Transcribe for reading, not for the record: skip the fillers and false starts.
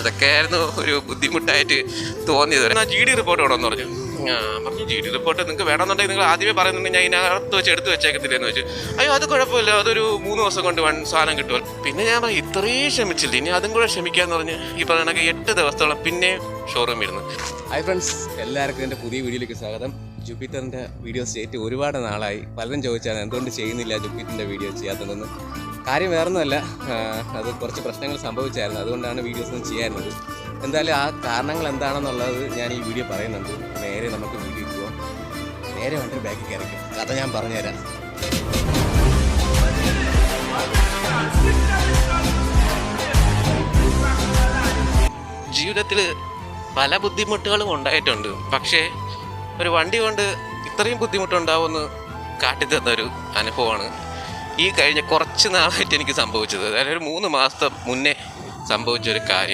അതൊക്കെയായിരുന്നു ഒരു ബുദ്ധിമുട്ടായിട്ട് തോന്നിയത്. എന്നാൽ GD റിപ്പോർട്ട് വേണമെന്ന് പറഞ്ഞു. പറഞ്ഞു GD റിപ്പോർട്ട് നിങ്ങൾക്ക് വേണമെന്നുണ്ടെങ്കിൽ നിങ്ങൾ ആദ്യമേ പറയുന്നുണ്ടെങ്കിൽ ഞാൻ ഇതിനകത്ത് വെച്ച് എടുത്ത് വെച്ചേക്കത്തില്ലെന്ന് വെച്ചു. അയ്യോ അത് കുഴപ്പമില്ല, അതൊരു 3 ദിവസം കൊണ്ട് സാധനം കിട്ടുമല്ലോ. പിന്നെ ഞാൻ പറഞ്ഞു ഇത്രയും ക്ഷമിച്ചില്ല, ഇനി അതും കൂടെ ക്ഷമിക്കാന്ന് പറഞ്ഞ് ഈ പറയണക്ക് 8 ദിവസത്തോളം പിന്നെ ഷോറൂം ഇരുന്നു. ഹായ് ഫ്രണ്ട്സ്, എല്ലാവർക്കും എൻ്റെ പുതിയ വീഡിയോയിലേക്ക് സ്വാഗതം. ജൂപ്പിറ്ററിൻ്റെ വീഡിയോസ് ചെയ്തിട്ട് ഒരുപാട് നാളായി. പലരും ചോദിച്ചാണ് എന്തുകൊണ്ട് ചെയ്യുന്നില്ല ജൂപ്പിറ്ററിൻ്റെ വീഡിയോ ചെയ്യാത്തതെന്ന്. കാര്യം വേറൊന്നുമല്ല, അത് കുറച്ച് പ്രശ്നങ്ങൾ സംഭവിച്ചായിരുന്നു, അതുകൊണ്ടാണ് വീഡിയോസൊന്നും ചെയ്യാറുള്ളത്. എന്തായാലും ആ കാരണങ്ങൾ എന്താണെന്നുള്ളത് ഞാൻ ഈ വീഡിയോ പറയുന്നുണ്ട്. നേരെ നമുക്ക് വീഡിയോ പോകാം. നേരെ വണ്ടി ബാക്കിൽ കയറിക്കും, കഥ ഞാൻ പറഞ്ഞുതരാം. ജീവിതത്തിൽ പല ബുദ്ധിമുട്ടുകളും ഉണ്ടായിട്ടുണ്ട്. പക്ഷേ ഒരു വണ്ടി കൊണ്ട് ഇത്രയും ബുദ്ധിമുട്ടുണ്ടാവുമെന്ന് കാട്ടിത്തന്നൊരു അനുഭവമാണ് ഈ കഴിഞ്ഞ കുറച്ച് നാളായിട്ട് എനിക്ക് സംഭവിച്ചത്. അതായത് ഒരു 3 മാസത്തെ മുന്നേ സംഭവിച്ചൊരു കാര്യം.